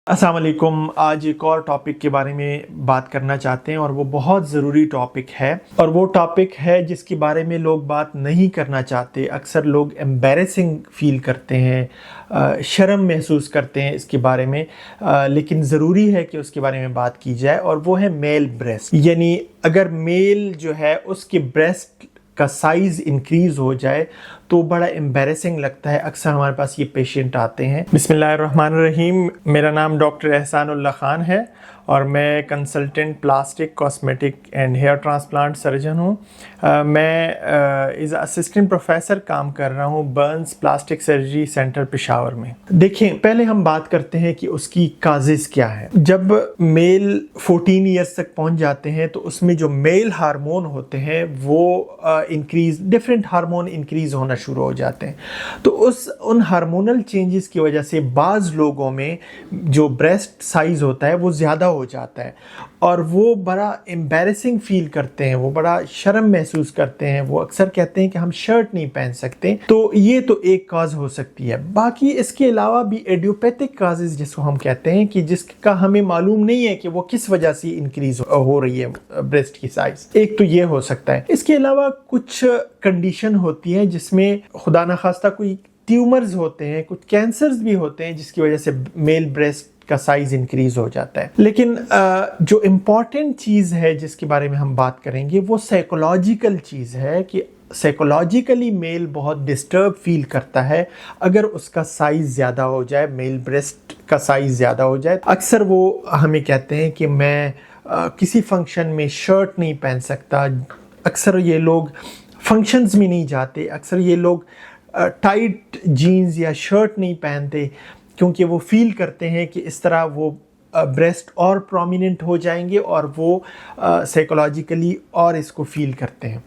अस्सलाम वालेकुम। आज एक और टॉपिक के बारे में बात करना चाहते हैं और वो बहुत ज़रूरी टॉपिक है और वो टॉपिक है जिसके बारे में लोग बात नहीं करना चाहते। अक्सर लोग एम्बैरेसिंग फ़ील करते हैं, शर्म महसूस करते हैं इसके बारे में, लेकिन ज़रूरी है कि उसके बारे में बात की जाए और वो है मेल ब्रेस्ट। यानी अगर मेल जो है उसके ब्रेस्ट का साइज़ इंक्रीज़ हो जाए तो बड़ा एम्बैरेसिंग लगता है। अक्सर हमारे पास ये पेशेंट आते हैं। बिस्मिल्लाहिर्रहमानिर्रहीम। मेरा नाम डॉक्टर एहसानुल्लाह ख़ान है और मैं consultant plastic, cosmetic and hair transplant surgeon हूँ। मैं एज असिस्टेंट प्रोफेसर काम कर रहा हूँ burns plastic surgery centre Peshawar में। देखें, पहले हम बात करते हैं कि उसकी काजेज़ क्या है। जब मेल 14 ईयर्स तक पहुँच जाते हैं तो उसमें जो मेल हार्मोन होते हैं वो डिफरेंट हार्मोन इंक्रीज़ होना शुरू हो जाते हैं। तो उन हार्मोनल चेंजेस की वजह से बाज़ लोगों में जो ब्रेस्ट साइज़ होता है वो ज़्यादा हो जाता है और वो बड़ा एम्बैरेसिंग फ़ील करते हैं, वो बड़ा शर्म महसूस करते हैं। वो अक्सर कहते हैं कि हम शर्ट नहीं पहन सकते। तो ये तो एक काज हो सकती है। बाकी इसके अलावा भी एडियोपैथिक काजेज़ जिसको हम कहते हैं कि जिसका हमें मालूम नहीं है कि वो किस वजह से इंक्रीज़ हो रही है ब्रेस्ट की साइज़, एक तो ये हो सकता है। इसके अलावा कुछ कंडीशन होती है जिसमें खुदा न खास्ता कोई ट्यूमर्स होते हैं, कुछ कैंसर्स भी होते हैं जिसकी वजह से मेल ब्रेस्ट का साइज इंक्रीज हो जाता है। लेकिन जो इम्पॉर्टेंट चीज़ है जिसके बारे में हम बात करेंगे वो साइकोलॉजिकल चीज़ है कि साइकोलॉजिकली मेल बहुत डिस्टर्ब फील करता है अगर उसका साइज़ ज़्यादा हो जाए, मेल ब्रेस्ट का साइज़ ज़्यादा हो जाए। अक्सर वो हमें कहते हैं कि मैं किसी फंक्शन में शर्ट नहीं पहन सकता। अक्सर ये लोग फंक्शंस में नहीं जाते। अक्सर ये लोग टाइट जीन्स या शर्ट नहीं पहनते क्योंकि वो फील करते हैं कि इस तरह वो ब्रेस्ट और प्रोमिनेंट हो जाएंगे और वो साइकोलॉजिकली और इसको फील करते हैं।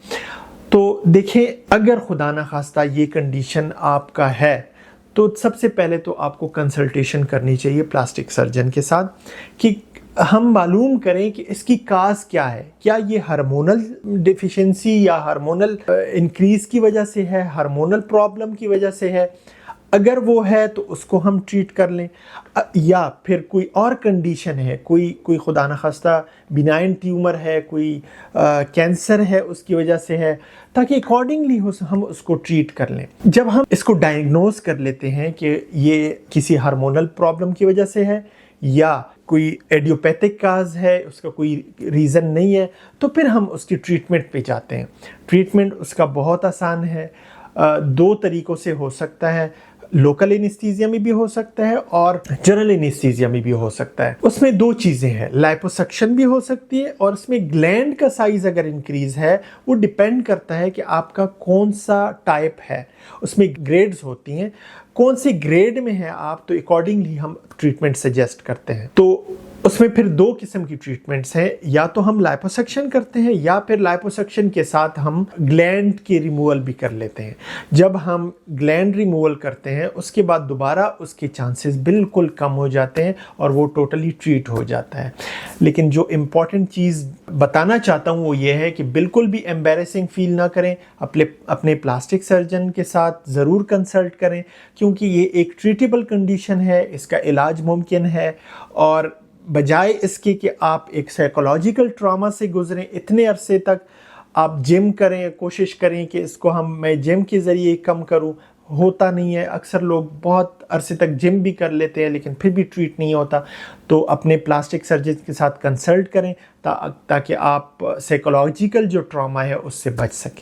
तो देखें, अगर खुदा न खास्ता ये कंडीशन आपका है तो सबसे पहले तो आपको कंसल्टेशन करनी चाहिए प्लास्टिक सर्जन के साथ कि हम मालूम करें कि इसकी काज क्या है। क्या ये हार्मोनल डिफिशिएंसी या हार्मोनल इंक्रीज़ की वजह से है, हार्मोनल प्रॉब्लम की वजह से है। अगर वो है तो उसको हम ट्रीट कर लें, या फिर कोई और कंडीशन है, कोई खुदा न खास्ता बिनाइन ट्यूमर है, कोई कैंसर है उसकी वजह से है, ताकि अकॉर्डिंगली हम उसको ट्रीट कर लें। जब हम इसको डायग्नोज कर लेते हैं कि ये किसी हार्मोनल प्रॉब्लम की वजह से है या कोई एडियोपैथिक काज है, उसका कोई रीज़न नहीं है, तो फिर हम उसकी ट्रीटमेंट पे जाते हैं। ट्रीटमेंट उसका बहुत आसान है, दो तरीक़ों से हो सकता है। लोकल एनेस्थीसिया में भी हो सकता है और जनरल एनेस्थीसिया में भी हो सकता है। उसमें दो चीज़ें हैं, लाइपोसक्शन भी हो सकती है और उसमें ग्लैंड का साइज़ अगर इंक्रीज़ है वो डिपेंड करता है कि आपका कौन सा टाइप है। उसमें ग्रेड्स होती हैं, कौन से ग्रेड में है आप, तो अकॉर्डिंगली हम ट्रीटमेंट सजेस्ट करते हैं। तो उसमें फिर दो किस्म की ट्रीटमेंट्स हैं, या तो हम लाइपोसक्शन करते हैं या फिर लाइपोसक्शन के साथ हम ग्लैंड की रिमूवल भी कर लेते हैं। जब हम ग्लैंड रिमूवल करते हैं उसके बाद दोबारा उसके चांसेस बिल्कुल कम हो जाते हैं और वो टोटली ट्रीट हो जाता है। लेकिन जो इम्पॉर्टेंट चीज़ बताना चाहता हूँ वो ये है कि बिल्कुल भी एम्बैरेसिंग फील ना करें। अपने प्लास्टिक सर्जन के साथ ज़रूर कंसल्ट करें क्योंकि ये एक ट्रीटेबल कंडीशन है, इसका इलाज मुमकिन है। और बजाय इसके कि आप एक साइकोलॉजिकल ट्रॉमा से गुजरें इतने अरसे तक, आप जिम करें, कोशिश करें कि इसको मैं जिम के ज़रिए कम करूं, होता नहीं है। अक्सर लोग बहुत अरसे तक जिम भी कर लेते हैं लेकिन फिर भी ट्रीट नहीं होता। तो अपने प्लास्टिक सर्जन के साथ कंसल्ट करें ताकि आप साइकोलॉजिकल जो ट्रॉमा है उससे बच सकें।